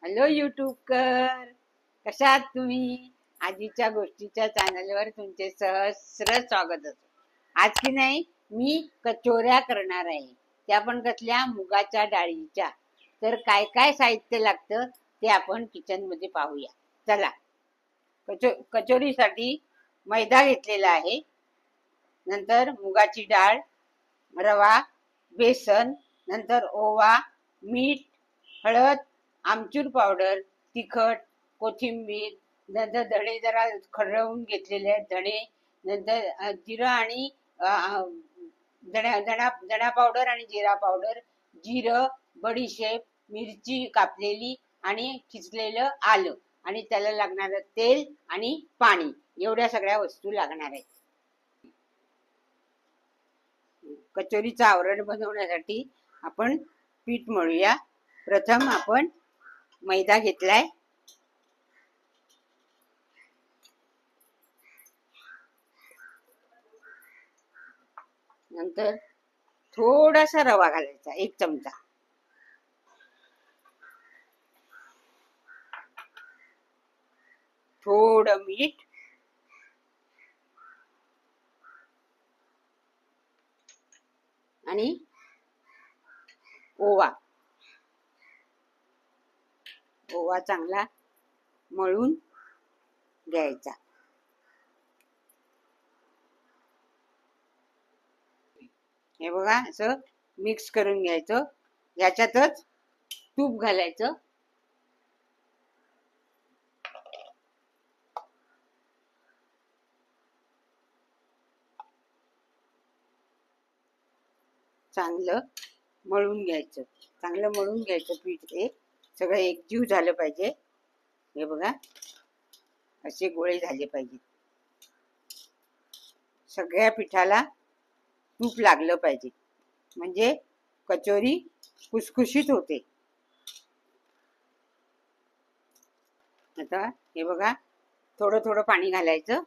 Hello यूट्यूबकर, कशा आहात तुम्ही? आजीच्या गोष्टीच्या चॅनलवर तुमचे सहस्र स्वागत असो. आज की नाही मी कचोऱ्या करणार आहे. त्या पण कसल्या? मुगाच्या डाळीच्या. तर काय काय साहित्य लागतं ते आपण किचन मध्ये पाहूया. चला. कचोरीसाठी मैदा घेतलेला आहे, नंतर मुगाची डाळ, रवा, बेसन, नंतर ओवा, मीठ, हळद, आमचूर पावडर, तिखट, कोथिंबीर, नंतर धणे जरा खरवून घेतलेले आहेत धणे, नंतर जिरा आणि धणा पावडर आणि जिरा पावडर, जिरं, बडीशेप, मिरची कापलेली आणि खिचलेलं आलं आणि त्याला लागणारं तेल आणि पाणी, एवढ्या सगळ्या वस्तू लागणार आहेत. कचोरीचं आवरण बनवण्यासाठी आपण पीठ मळूया. प्रथम आपण मैदा घेतलाय, नंतर थोडासा रवा घालायचा, 1 चमचा, थोडं मीठ आणि ओवा चांगला मळून घ्यायचा. हे बघा, असं मिक्स करून घ्यायचं. याच्यातच तूप घालायचं. चांगलं मळून घ्यायचं. पीठ हे सगळं एकजीव झालं पाहिजे. हे बघा, असे गोळे झाले पाहिजे. सगळ्या पिठाला तूप लागलं पाहिजे, म्हणजे कचोरी खुसखुशीत होते. आता हे बघा, थोडं थोडं पाणी घालायचं.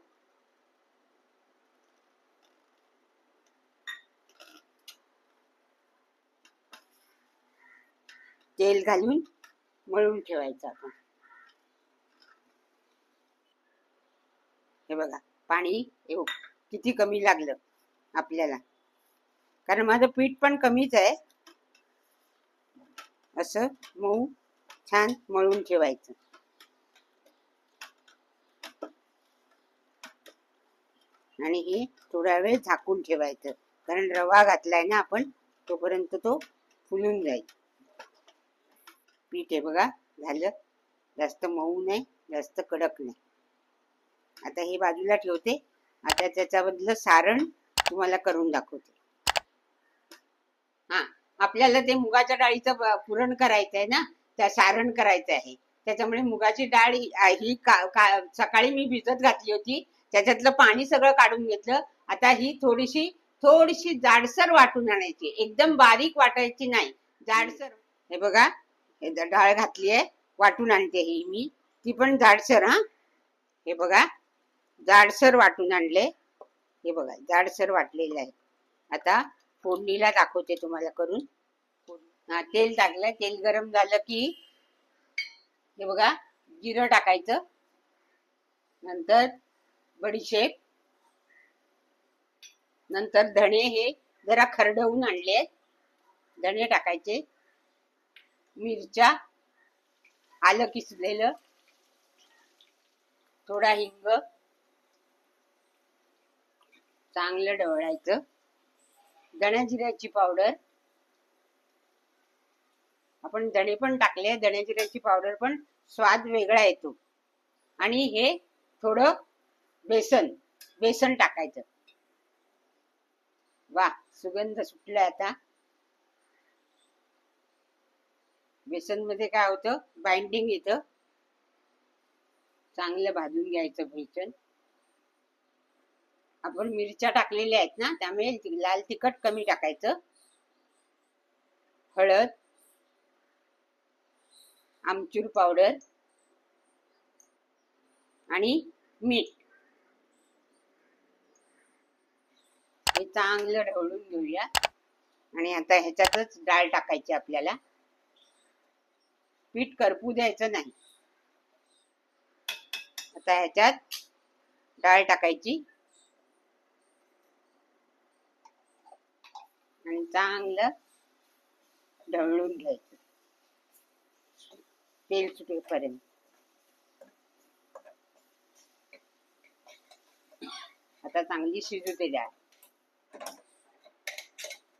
तेल घालून मळून ठेवायचं आपण. हे बघा, पाणी किती कमी लागलं आपल्याला, कारण माझं पीठ पण कमीच आहे. असं मऊ छान मळून ठेवायचं. आणि हे थोडा वेळ झाकून ठेवायचं, कारण रवा घातलाय ना आपण, तोपर्यंत तो फुलून जाईल. पीठ हे बघा झालं, जास्त मऊ नाही, जास्त कडक नाही. आता हे बाजूला ठेवते. आता त्याच्याबद्दल सारण तुम्हाला करून दाखवते. आपल्याला ते मुगाच्या डाळीचं पुरण करायचं आहे ना, त्या सारण करायचं आहे. त्याच्यामुळे मुगाची डाळ ही सकाळी मी भिजत घातली होती. त्याच्यातलं पाणी सगळं काढून घेतलं. आता ही थोडीशी जाडसर वाटून आणायची, एकदम बारीक वाटायची नाही, जाडसर. हे बघा, हे डाळ घातली आहे, वाटून आणते ही मी, ती पण जाडसर. हे बघा, जाडसर वाटून आणले. हे बघा, जाडसर वाटलेलं आहे. आता फोडणीला दाखवते तुम्हाला करून. तेल टाकलं. तेल गरम झालं की हे बघा, जिरं टाकायचं, नंतर बडीशेप, नंतर धणे हे जरा खरडवून आणले, धणे टाकायचे, मिरच्या, आलं किसलेलं, थोडा हिंग, चांगलं ढवळायचं. धण्या जिऱ्याची पावडर, आपण धणे पण टाकले, धण्या जिऱ्याची पावडर पण स्वाद वेगळा येतो. आणि हे थोडं बेसन टाकायचं. वा, सुगंध सुटलाय. आता बेसन मध्ये काय होतं, बाइंडिंग येतं. चांगलं भाजून घ्यायचं बेसन. आपण मिरच्या टाकलेल्या आहेत ना, त्यामुळे लाल तिखट कमी टाकायचं. हळद, आमचूर पावडर आणि मीठ हे चांगलं ढवळून घेऊया. आणि आता ह्याच्यातच डाळ टाकायची आपल्याला. पीठ करपू द्यायचं नाही. आता ह्याच्यात डाळ टाकायची आणि चांगलं ढवळून घ्यायचं तेल सुटेपर्यंत. आता चांगली शिजू दे डाळ.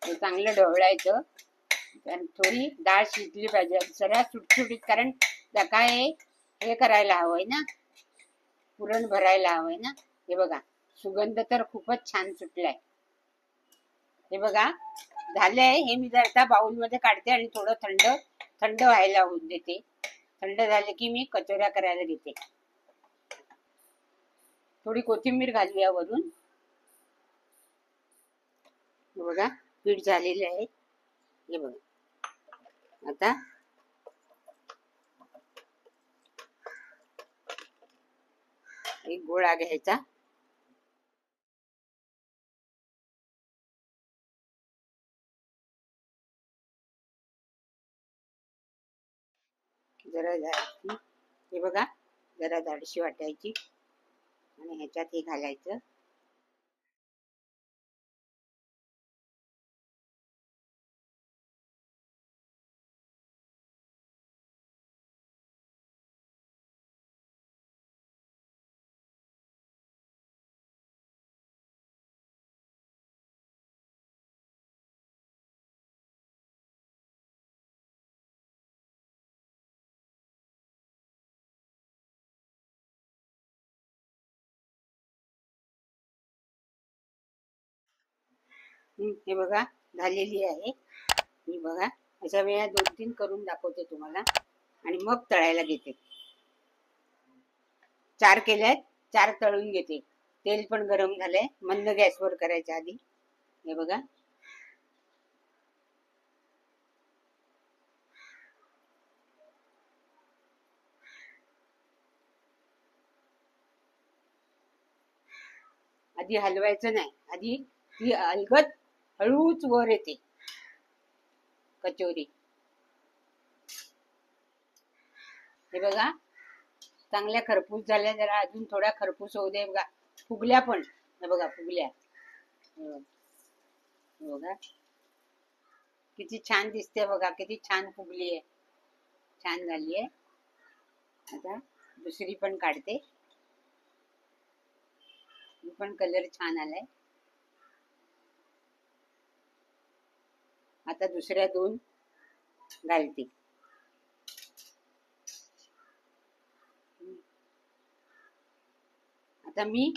चांगलं ढवळायचं. थोडी डाळ शिजली पाहिजे, जरा सुटसुटीत, कारण काय हे करायला हवंय ना, पुरण भरायला हवंय ना. हे बघा, सुगंध तर खूपच छान सुटलाय. हे बघा झालंय. हे मी जर बाउल मध्ये काढते आणि थोडं थंड व्हायला होऊन देते. थंड झाले की मी कचोऱ्या करायला घेते. थोडी कोथिंबीर घालूया वरून. हे बघा पीठ झालेलं आहे. हे बघा आता एक गोळा घ्यायचा. जरा जाडशी, हे बघा जरा जाडशी वाटायची आणि ह्याच्यात हे घालायचं. हे बघा झालेली आहे. मी बघा अशा वेळा 2-3 करून दाखवते तुम्हाला आणि मग तळायला घेते. 4 केल्यात, 4 तळून घेते. तेल पण गरम झालंय. मंद गॅसवर करायच्या आधी. हे बघा आधी हलवायचं नाही. आधी ती अलगद हळूच वर येते कचोरी. हे बघा चांगल्या खरपूस झाल्या. जरा अजून थोड्या खरपूस होऊ दे. बघा फुगल्या पण. हे बघा फुगल्या. बघा किती छान दिसते. बघा किती छान फुगली आहे. छान झाली आहे. आता दुसरी पण काढते. पण कलर छान आलाय. आता दुसऱ्या 2 घालते. आता मी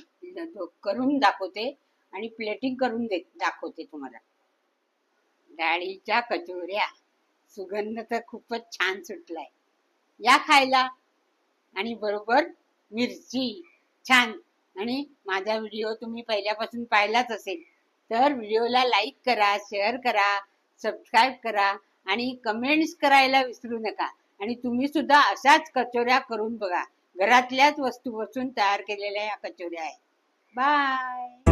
करून दाखवते आणि प्लेटिंग करून दाखवते तुम्हाला. डाळीच्या कचोऱ्या. सुगंध तर खूपच छान सुटलाय. या खायला. आणि बरोबर मिरची. छान. आणि माझा व्हिडिओ तुम्ही पहिल्यापासून पाहिलाच असेल तर व्हिडिओला लाईक करा, शेअर करा, सबस्क्राईब करा आणि कमेंट्स करायला विसरू नका. आणि तुम्ही सुद्धा अशाच कचोऱ्या करून बघा. घरातल्याच वस्तूपासून तयार केलेल्या या कचोऱ्या आहेत. बाय.